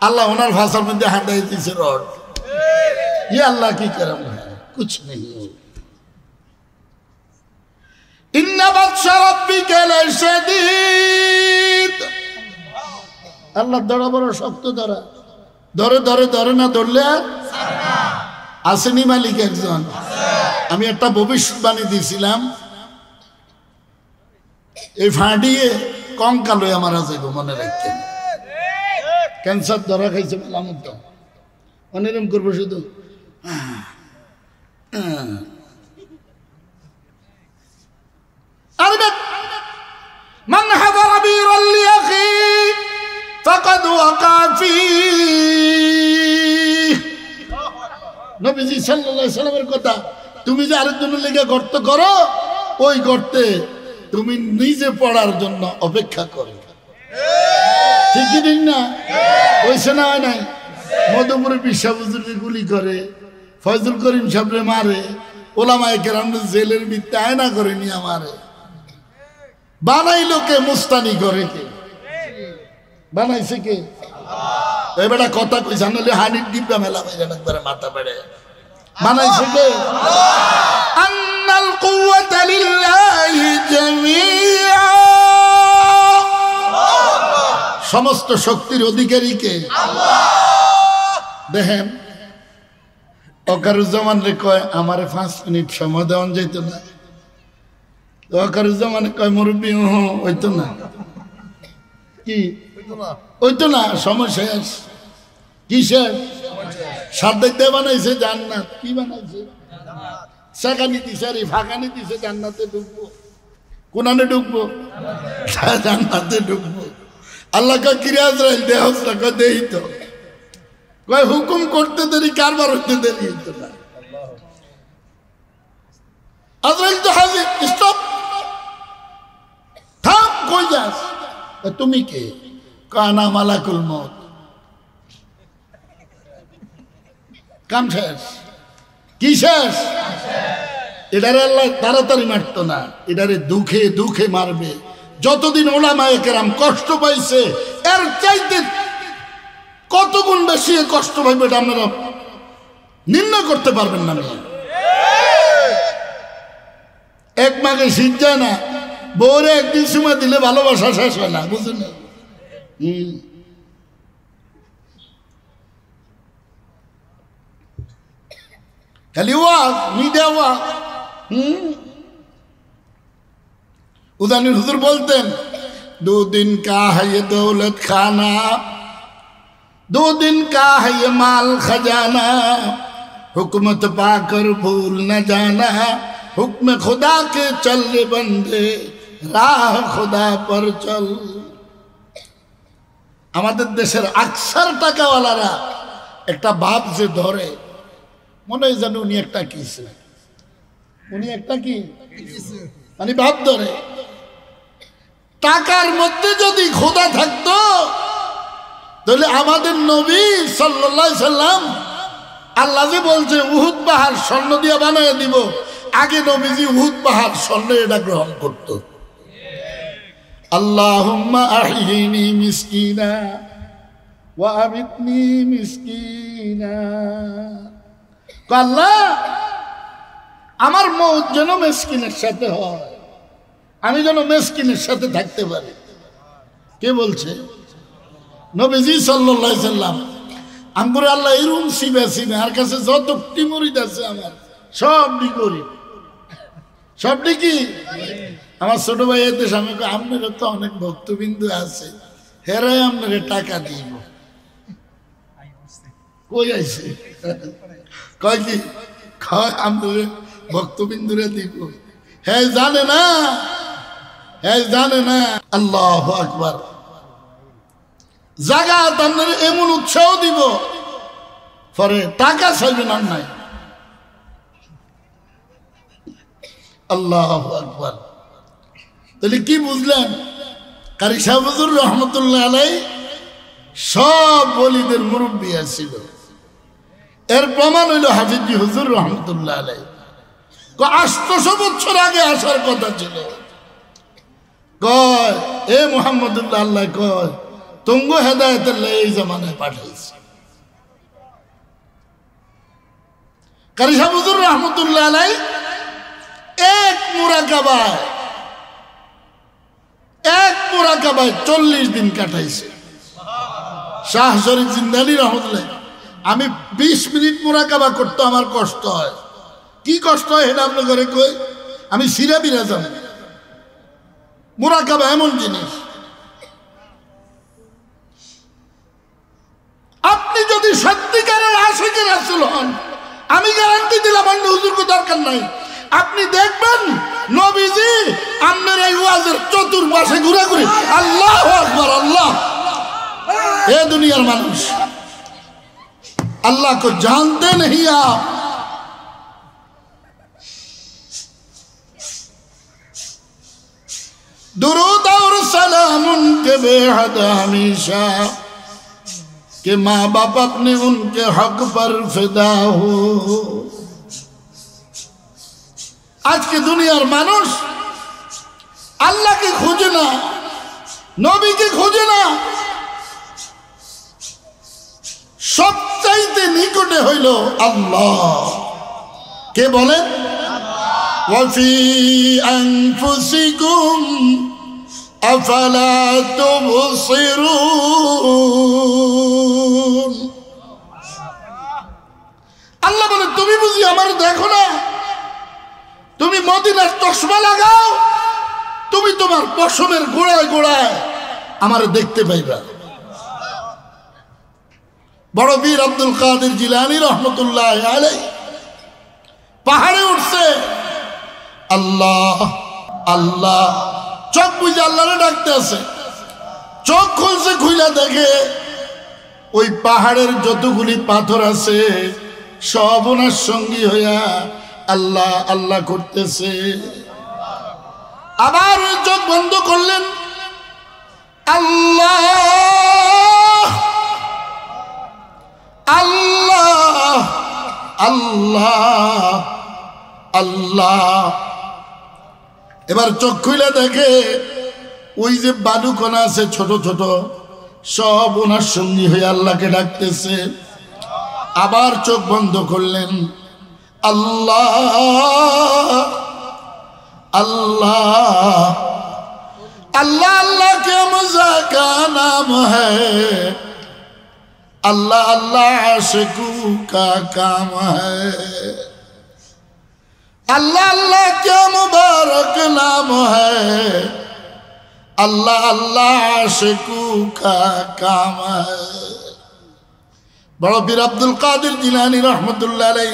আল্লাহ ওনার ফাঁসার মধ্যে হাঁটাই দিয়েছে রড। ये अल्लाह की करम है, कुछ नहीं। इन्ना बत्शा रब्बिका लशदीद। আল্লাহ ধরা বড় শক্ত ধরা, ধরে ধরে ধরে না ধরলে আসেনি মালিক একজন। আমি একটা ভবিষ্যৎবাণী দিয়েছিলাম, এই ফাঁড়িয়ে কঙ্কাল হয়ে মারা যাইব, মনে রাখতেন। ক্যান্সার ধরা খাইছে মেলামত, অনেরম করবো শুধু। من حضر بيرا لأخي فقد وقع فيه। নবীজি সাল্লাল্লাহু আলাইহি সাল্লামের কথা, তুমি যে আরেকজনের লেগে গর্ত করো, ওই গর্তে তুমি নিজে পড়ার জন্য অপেক্ষা করো। ঠিক কি না? ওইসে না হয় নাই? মধুপুরে পিসা হুজুরে গুলি করে, ফয়জুল করিম সাহেবরে মারে, ওলামায়ে কেরাম জেলের ভিতরে আয়না করে নিয়ে মারে। বানাইলো কে? মুস্তানি করে কে? বানাইছে কে? এবারে কথা কই জানলে হানির ডিব্বা মেলা বাইরে একবারে মাথা বেড়ে। বানাইছে কে? আন্নাল কুওয়াতা লিল্লাহি জামিআ। সমস্ত শক্তির অধিকারী কে? আল্লাহ। দেখেন ওকারুজ্জামান রে কয় আমারে 5 মিনিট সময় দেওয়া যাইতো না, ওকারুজ্জামান কয় মুরব্বী হইতো না, কি হইতো না, সময় শেষ। কি শেষ? সাদ্দাইতে বানাইছে জান্নাত। কি বানাইছে? সাকানি দিছে, আর ফাঁকানি দিছে, জান্নাতে ঢুকবো। কোনানে ঢুকবো? জান্নাতে ঢুকবো। আল্লাহ কা কিরা আজরাইল দেহ দেই তো কয় হুকুম করতে দেরি, কারবার হইতে দেরি হইতো না। আজরাইল তো হাজির, স্টপ, থাম, কই যাস? তুমি কে? কানা মালাকুল মউত। কাম শেষ। কি শেষ? এটারে আল্লাহ তাড়াতাড়ি মারতো না, এটারে দুঃখে দুঃখে মারবে। যতদিন ওলামায়ে কেরাম কষ্ট পাইছে, এর চাইতে কত গুণ বেশি কষ্ট পাইবে এটা আপনারা নির্ণয় করতে পারবেন না। এক মাঘে শীত যায় না, বউরে একদিন সময় দিলে ভালোবাসা শেষ হয় না, বুঝলেন? খালি ওয়াজ, মিডিয়া ওয়াজ। উদাহরণ হুজুর বলতেন, 2 दिन का है ये दौलत खाना, 2 दिन का है ये माल खजाना, हुकूमत पाकर भूल न जाना, हुक्म खुदा के चल रे बंदे राह खुदा पर चल। আমাদের দেশের আকসার টাকাওয়ালারা একটা ভাব যে ধরে মনে হয় যেন উনি একটা কিছু, উনি একটা কি মানে ভাব ধরে। টাকার মধ্যে যদি খোদা থাকতো তাহলে আমাদের নবী সাল্লাল্লাহু আলাইহি সাল্লাম আল্লাহ যে বলছে উহুদ পাহাড় স্বর্ণ দিয়ে বানিয়ে দিব, আগে নবীজি উহুদ পাহাড় স্বর্ণ এটা গ্রহণ করত। আল্লাহুম্মা আহিনি মিসকিনা ওয়া আমিতনি মিসকিনা। আল্লাহ আমার মওত যেন মিসকিনের সাথে হয়, আমি যেন মিসকিনের সাথে থাকতে পারি। কে বলছে? নবীজি সাল্লাল্লাহু আলাইহি সাল্লাম। আমগুলো আল্লাহ এরকম সিবে সিবে আর কাছে যত টিমরিদ আছে আমার সবটি করি, সবটি কি আমার ছোট ভাই এতে স্বামী আপনার তো অনেক ভক্তবিন্দু আছে, হেরাই আপনার টাকা দিব। কই আইছে কয় কি কয় আপনার ভক্তবিন্দুরে দিব। হ্যাঁ জানে না, হ্যাঁ জানে না। আল্লাহু আকবার। জাগাত আপনার এমন উৎসাহ দিব পরে টাকা চাইবেন আর নাই। আল্লাহু আকবার। তাহলে কি বুঝলেন? কারি সাহেব হুজুর রহমতুল্লাহ আলাইহি সব ওলিদের মুরব্বী ছিল। এর প্রমাণ হইল হাফিজি হুজুর রহমতুল্লাহ আলাইহি 800 বছর আগে আসার কথা ছিল। কয় এ মুহাম্মদুল্লাহ আল্লাহ কয় তুঙ্গ হেদায়েতের লাই এই জামানায় পাঠাইছে। কারি সাহেব হুজুর রহমতুল্লাহ আলাইহি এক মুরাকাবায় 40 দিন কাটাইছে। শাহ শরীফ জিন্দানি রহমতুল্লাহ, আমি 20 মিনিট মুরাকাবা করতে আমার কষ্ট হয়। কি কষ্ট হয় এটা আপনার ঘরে কই, আমি সিরা বিরা যাব। মুরাকাবা এমন জিনিস, আপনি যদি সত্যিকারের আশিকের রাসূল হন, আমি গ্যারান্টি দিলাম অন্য হুজুরকে দরকার নাই। আপনি দেখবেন নবীজি আপনার এই ওয়াজের চতুর্পাশে ঘুরে ঘুরে আল্লাহু আকবার আল্লাহ। এ দুনিয়ার মানুষ अल्लाह को जानते नहीं आप। दुरूद और सलाम उनके बेहद हमेशा कि माँ बाप अपने उनके हक पर फिदा हो। आज की दुनियार मानुष अल्लाह के खोजे ना, नबी के खोजे ना, सबचाইতে নিকটে হইল আল্লাহ। কে বলেন? ওয়াফি আনফুসিকুম আফালা তুবসিরুন। আল্লাহ বলে তুমি বুঝি আমার দেখো না? তুমি মদিনার চশমা লাগাও, তুমি তোমার পশমের গোড়ায় গোড়ায় আমার দেখতে পাইবা। বড় বীর আব্দুল কাদের জিলানী রহমতুল্লাহ আলাইহি পাহাড়ে উঠছে, আল্লাহ আল্লাহ চোখ বুঝে আল্লাহরে ডাকতে আছে। চোখ খুলছে, খুইলা দেখে ওই পাহাড়ের যতগুলি পাথর আছে সব ওনার সঙ্গী হইয়া আল্লাহ আল্লাহ করতেছে। আবার চোখ বন্ধ করলেন, আল্লাহ আল্লাহ আল্লাহ আল্লাহ। এবার চোখ খুলে দেখে ওই যে বালুকণা আছে ছোট ছোট সব ওনার সঙ্গী হয়ে আল্লাহকে ডাকতেছে। আবার চোখ বন্ধ করলেন, আল্লাহ আল্লাহ अल्लाह अल्लाह के मज़ा का नाम है, अल्लाह अल्लाह आशिकों का काम है, अल्लाह अल्लाह क्या मुबारक नाम है, अल्लाह अल्लाह आशिकों का काम है। बड़ा पीर अब्दुल कादिर जिलानी रहमतुल्लाह अलैह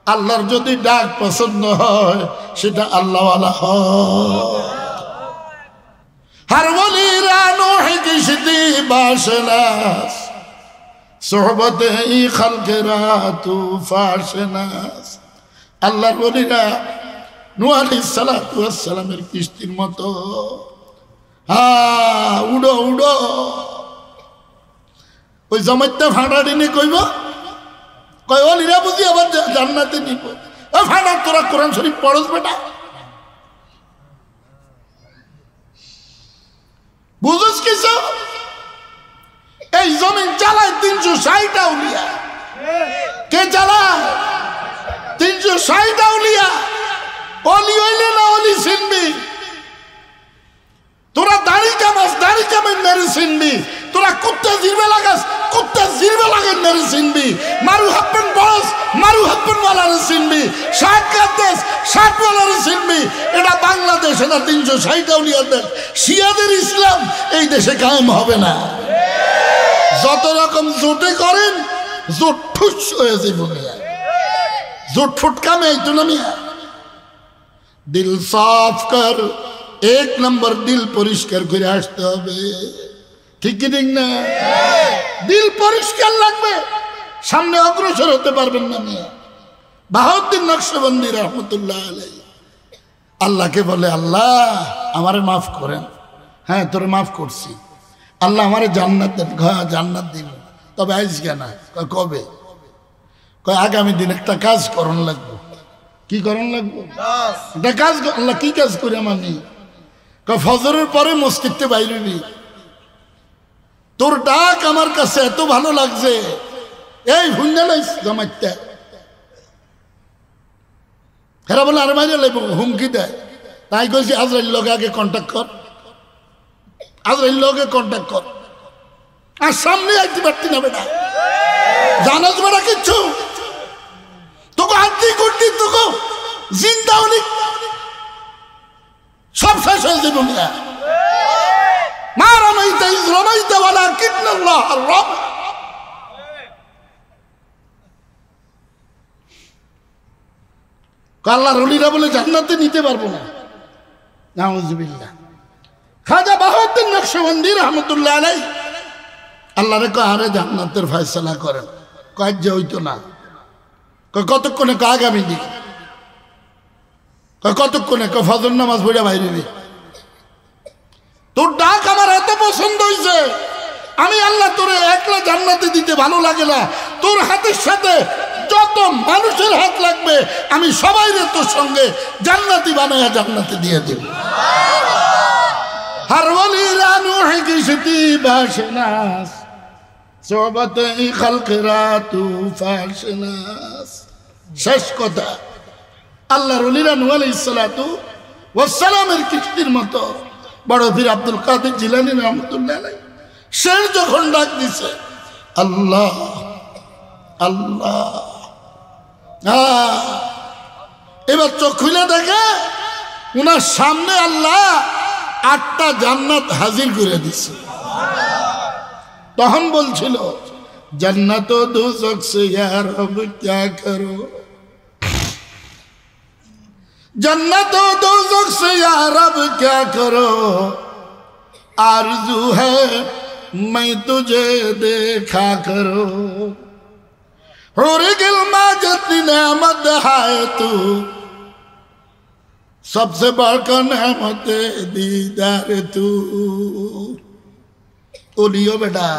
আল্লাহর যদি ডাক পছন্দ হয় সেটা আল্লাহওয়ালা হয়। हर वली रानो है किश्ती बाशनास सोहबत ही खल्क रातू फाशनास আল্লাহর ওলিরা নূহ আলাইহিস সালাতু ওয়াস সালামের কিস্তির মতো উড়ো উড়ো। ওই জমাইতে ভাড়া দিনে কইব কয় ওলিরা বুঝি আবার জান্নাতে নিব। ও ভাড়া তোরা কোরআন শরীফ পড়স বেটা, বুঝুস কিছু? এই জমিন চালায় 360 আউলিয়া। কে চালায়? 360 আউলিয়া। অলি হইলে না অলি চিনবি? তোরা দাড়ি কামাস, দাড়ি কামাই মেরে চিনবি। তোরা কুত্তা জিরবে লাগাস, কুত্তা জিরবে লাগাই মেরে চিনবি। মারু হাপ্পেন বস, মারু হাপ্পেন ওয়ালারে চিনবি। 60 কাদেশ 60 ওয়ালারে চিনবি। এটা বাংলাদেশ, এটা 360 আউলিয়ার দেশ। শিয়াদের ইসলাম এই দেশে কায়েম হবে না। যত রকম জোটে করেন জোট ঠুস হয়ে যাবে। জোট ফুট কামে আইতো না মিয়া। দিল সাফ কর, 1 নম্বর দিল পরিষ্কার করে আসতে হবে। ঠিক কি ঠিক না? দিল পরিষ্কার লাগবে, সামনে অগ্রসর হতে পারবেন না মিয়া। বাহাউদ্দিন নকশবন্দি রহমতুল্লাহ আলাইহি আল্লাহকে বলে, আল্লাহ আমারে মাফ করেন। হ্যাঁ তোরে মাফ করছি আল্লাহ, আমারে জান্নাত দেন। জান্নাত দিব, তবে আজকে না। কবে? কয় আগামী দিন একটা কাজ করন লাগবো। কি করন লাগবো? একটা কাজ। আল্লাহ কি কাজ করি আমি? কয় ফজরের পরে মসজিদে বাইরেবি। তোর ডাক আমার কাছে এত ভালো লাগছে, এই হুন্ডা লাইস জামাইতে। হেরা বলে আরে বাইরে লাগবো, হুমকি দেয়। তাই কইছি আজরাইল লগে আগে কন্ট্যাক্ট কর, আজরাইল লগে কন্ট্যাক্ট কর। আর সামনে আইতে পারতি না বেটা, জানাস বেটা কিচ্ছু। তোকে আদি করতি, তোকে জিন্দা হলি সব শেষ হয়ে যাবে না। মা রামাইতা ইজ রামাইতা ওয়ালাকিন্নাল্লাহ রাম। আল্লাহর ওলিরা বলে জান্নাতে নিতে পারবো না। নাউজুবিল্লাহ। খাজা বাহাউদ্দিন নকশবন্দি রহমতুল্লাহ আলাইহি আল্লাহরে কয় আরে জান্নাতের ফয়সালা করেন। কয় যে হইতো না। কয় কতক্ষণে? কয় আগামী দিন। কয় কতক্ষণে? কয় ফজর নামাজ পড়া বাইরে। তোর ডাক আমার এত পছন্দ হয়েছে, আমি আল্লাহ তোরে একলা জান্নাতে দিতে ভালো লাগে না। তোর হাতের সাথে যত মানুষের হাত লাগবে আমি সবাই তোর সঙ্গে জান্নাতি বানায়া জান্নাতে দিয়ে দেব। हर वली रानो है किश्ती बाशनास सोहबत ही खल्क रातू फाशनास। শেষ কথা, আল্লাহর ওলিরা নূহ আলাইহিস সালাতু ওয়াস সালামের কিস্তির মতো বড় পীর আব্দুল কাদের জিলানী রহমাতুল্লাহ আলাইহি সে যখন ডাক দিছে আল্লাহ আল্লাহ, এবার চোখ খুলে দেখে উনার সামনে আল্লাহ 8টা জান্নাত হাজির করে দিছে। তখন বলছিল জান্নাত ও দোজখ সে ইয়া রব क्या करो, जन्नत ও দোজখ সে ইয়া রব क्या करो, आरज़ू है मैं तुझे देखा करो, हुर गिल्मा जितनी नेमत है तू सबसे बढ़कर नेमत दीदार तू। ওলিও বেটা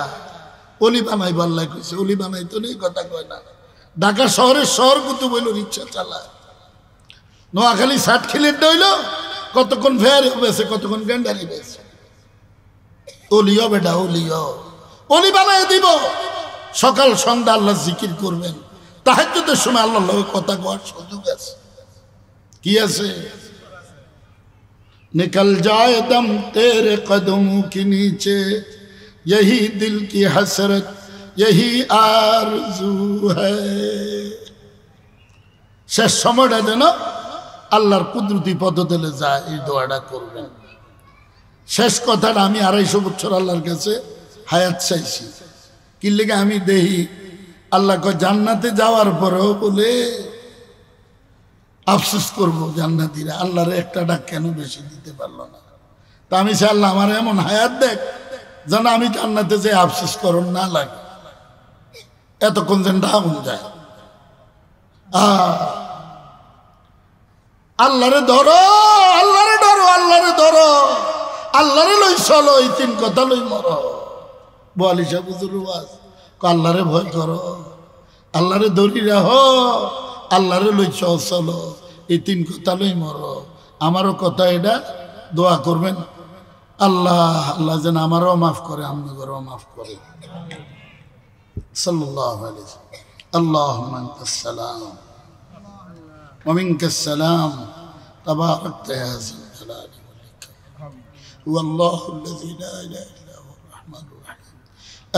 ওলি বানাই বললাই কইছে, ওলি বানাই তো নেই কথা কয় না। ঢাকা শহরের শহর কুতু বইল রিক্সা চালায়। নোয়াখালী ষাট খিলের ডইল, কতক্ষণ ফেয়ার বেছে, কতক্ষণ গেন্ডারি বেছে। ওলিও বেটা ওলিও, ওলি বানাই দিব। সকাল সন্ধ্যা আল্লাহ জিকির করবেন, তাহাজ্জুদের সময় আল্লাহর লগে কথা কওয়ার সুযোগ আছে। কি আছে? निकल जाए दम तेरे कदमों के नीचे यही दिल की हसरत यही आरज़ू है। শেষ সময়টা যেন আল্লাহর কুদরতি পদ্ধতিতে যায়, এই দোয়াটা করবেন। শেষ কথাটা আমি 250 বছর আল্লাহর কাছে হায়াত চাইছি। কি লেগে? আমি দেখি আল্লাহ কয় জান্নাতে যাওয়ার পরেও বলে আফসোস করবো জান্নাতীরা, আল্লাহরে একটা ডাক কেন বেশি দিতে পারলো না। তা আমি চাই আল্লাহ আমার এমন হায়াত দেখ যেন আমি জান্নাতে যে আফসোস করন না লাগে, এতক্ষণ যেন ডাউন যায়। আল্লাহরে ধরো, আল্লাহরে ধরো, আল্লাহরে ধরো, আল্লাহরে লই চলো, এই তিন কথা লই মরো। বোয়ালি সাহেব হুজুর ওয়াজ, আল্লাহরে ভয় করো, আল্লাহরে ধরি রাখো, আল্লাহরে লই চলো, এই তিন কথা লই মরো। আমারও কথা এটা, দোয়া করবেন আল্লাহ আল্লাহ যেন আমারও মাফ করে, আপনাদেরও মাফ করে। সাল্লাল্লাহু আলাইহি ওয়াসাল্লাম। আল্লাহুম্মা আনতাস সালাম ওয়া মিনকাস সালাম তাবারাকতা ইয়া যাল জালালি ওয়াল ইকরাম। হুয়াল্লাহু আল্লাযী লা ইলাহা ইল্লা হুয়ার রাহমানুর রাহিম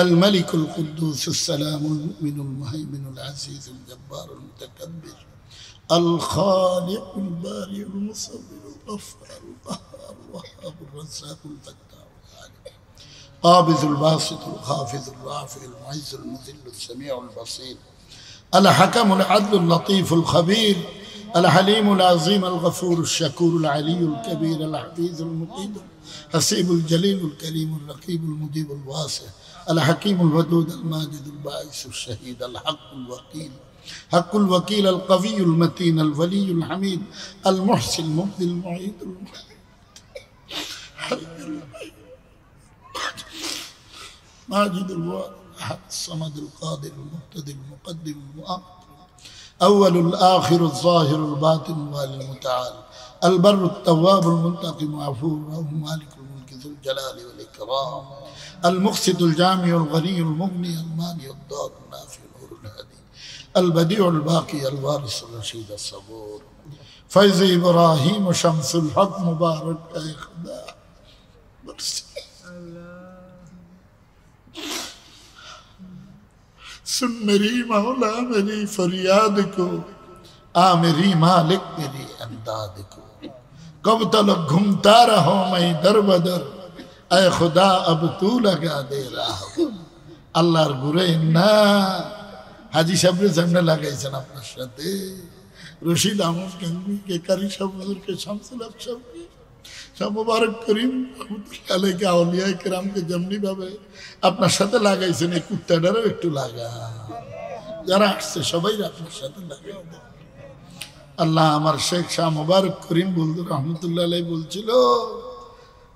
আল মালিকুল কুদ্দুসুস সালামুল মুমিনুল মুহাইমিনুল আজিজুল জাব্বারুল মুতাকাব্বির আল খালিকুল বারিউল মুসাব্বিরুল গফফারুল কাহ্হারুল ওয়াহ্হাবুর রাজ্জাকুল ফাত্তাহুল আলিম قابض الباسط الخافض الرافع المعز المذل السميع البصير الحكم العدل اللطيف الخبير الحليم العظيم الغفور الشكور العلي الكبير الحفيظ المقيم الحسيب الجليل الكريم الرقيب المجيب الواسع الحكيم الودود الماجد الباعث الشهيد الحق الوكيل حق الوكيل القوي المتين الولي الحميد المحسن المبدي المعيد ماجد الواحد أحد الصمد القادر المقتدر المقدم المؤخر أول الآخر الظاهر الباطن والي المتعال البر التواب المنتقم عفو مالك الملك ذو الجلال والإكرام المقسط الجامع الغني المغني المانع الضار النافع النور الهادي البديع الباقي الوارث الرشيد الصبور فيض إبراهيم شمس الحق مبارك إخدا सुन मेरी मौला मेरी फरियाद को, आ मेरी मालिक मेरी अंदाज को। कब तलक घूमता रहो मैं दर बदर, ऐ खुदा अब तू लगा दे रहा हो। আল্লাহর গুরে না হাজি সাহেবের সামনে লাগাইছেন আপনার সাথে, রশিদ আহমদ গঙ্গুকে, কারি সাহেব হুজুরকে, শামসুল হক সাহেবকে, শাহ মুবারক করিম রহমতুল্লাহ আলাইহি আউলিয়া কিরামকে যেমনি ভাবে আপনার সাথে লাগাইছেন, এই কুত্তাটারও একটু লাগা, যারা আসছে সবাই আপনার সাথে লাগাই দেন। আল্লাহ আমার শেখ শাহ মুবারক করিম বলদুর রহমতুল্লাহ আলাইহি বলছিল,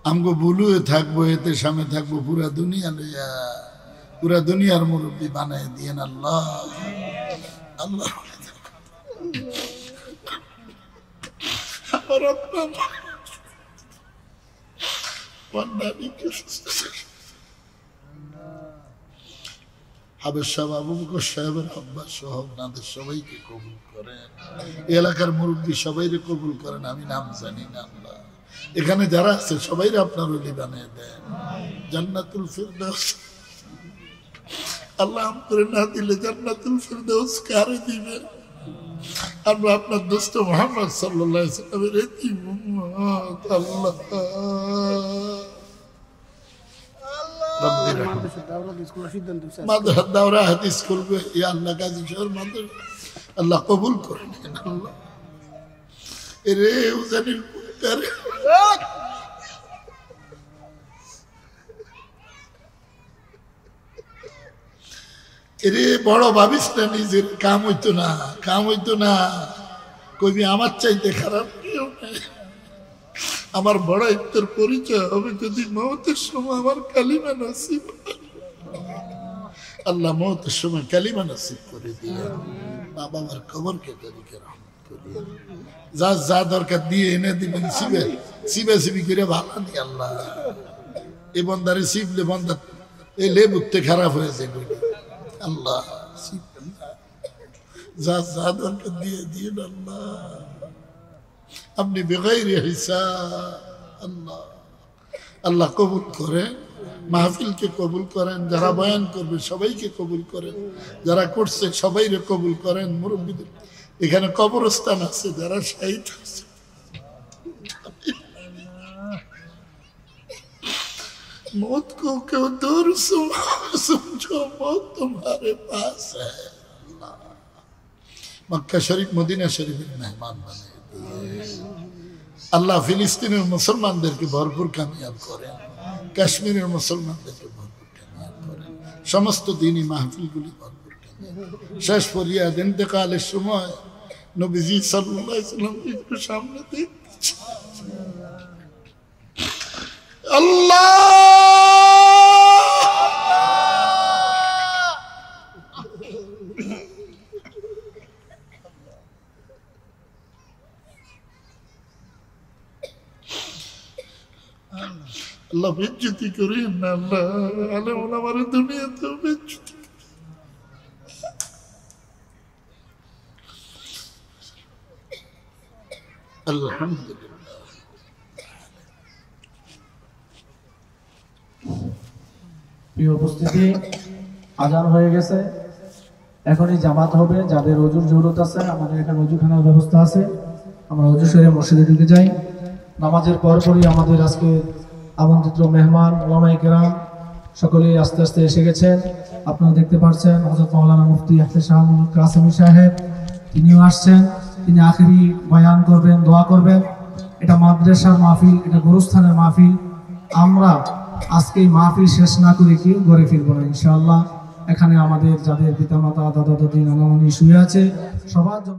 আমগো বুলুয়ে থাকবো, এতে সামনে থাকবো পুরা দুনিয়া লইয়া, পুরা দুনিয়ার মুরব্বী বানাই দিয়েন আল্লাহ। আল্লাহ আমার আপনার হাবেজ সাহেব, আবু বকর সাহেবের আব্বাস সহ আপনাদের সবাইকে কবুল করেন, এলাকার মুরব্বী সবাইকে কবুল করেন। আমি নাম জানি না আল্লাহ, এখানে যারা আছে সবাই আপনার ওলি বানিয়ে দেন, জান্নাতুল ফিরদাউস আল্লাহ আম করে না দিলে জান্নাতুল ফিরদাউস কারে দিবেন? আমরা আপনার দোস্ত মুহাম্মদ সাল্লাল্লাহু আলাইহি ওয়াসাল্লামের এতিম উম্মত। আল্লাহ মাদ্রাসা দাওরা হাদিস করবে, ইয়া আল্লাহ গাজী শহর মাদ্রাসা আল্লাহ কবুল করে নেন। আল্লাহ এরে উজানির পুত্র এরে বড় ভাবিস না, নিজের কাম হইতো না, কাম হইতো না, কবি আমার চাইতে খারাপ কেউ নেই। আমার বড় ইত্তর পরিচয় হবে যদি মওতের সময় আমার কালিমা নসিব, আল্লাহ মওতের সময় কালিমা নসিব করে দিয়ে মা বাবার কবরকে তরিকে রহমত করিয়ে যা যা দরকার দিয়ে এনে দিবেন, সিবে সিবে সিবি করে ভালো নি আল্লাহ। এই বন্দারে সিবলে বন্দা এই লেবুতে খারাপ হয়েছে আল্লাহ, যা যা দরকার দিয়ে দিয়ে আল্লাহ, আপনি বেগাইরে হিসাব আল্লাহ। আল্লাহ কবুল করেন, মাহফিলকে কবুল করেন, যারা বয়ান করবে সবাইকে কবুল করেন, যারা করছে সবাইরে কবুল করেন। মুরব্বীদের এখানে কবরস্থান আছে, যারা শহীদ আছে मौत को क्यों दूर समझो, मौत तुम्हारे पास है। মক্কা শরীফ মদিনা শরীফের মেহমান বানিয়ে দিয়ে আল্লাহ ফিলিস্তিনের মুসলমানদেরকে ভরপুর কামিয়াব করেন, কাশ্মীরের মুসলমানদেরকে ভরপুর কামিয়াব করেন, সমস্ত দিনই মাহফিলগুলি ভরপুর কামিয়াব। শেষ ফরিয়াদ ইন্তেকালের সময় নবীজি সাল্লাল্লাহু আলাইহি ওয়াসাল্লাম একটু সামনে দেখছে, আল্লাহ আল্লাহ বেজ্জতি করেন না, আল্লাহ আলেম ওলামার দুনিয়াতে বেজ্জতি। আলহামদুলিল্লাহ। প্রিয় উপস্থিতি, আজান হয়ে গেছে, এখনই জামাত হবে। যাদের অজুর জরুরত আছে, আমাদের এখানে অজুখানার ব্যবস্থা আছে, আমরা অজু সেরে মসজিদে ঢুকে যাই। নামাজের পরপরই আমাদের আজকে আমন্ত্রিত মেহমান ওলামায়ে কেরাম সকলেই আস্তে আস্তে এসে গেছেন। আপনারা দেখতে পাচ্ছেন হযরত মাওলানা মুফতি ইহতেশামুল কাসেমী সাহেব, তিনিও আসছেন। তিনি আখেরি বয়ান করবেন, দোয়া করবেন। এটা মাদ্রাসার মাহফিল, এটা গুরুস্থানের মাহফিল। আমরা আজকে এই মাহফিল শেষ না করে কি ঘরে ফিরবো না ইনশাআল্লাহ। এখানে আমাদের যাদের পিতামাতা, দাদা দাদি, নানা নানি শুয়ে আছে, সবার জন্য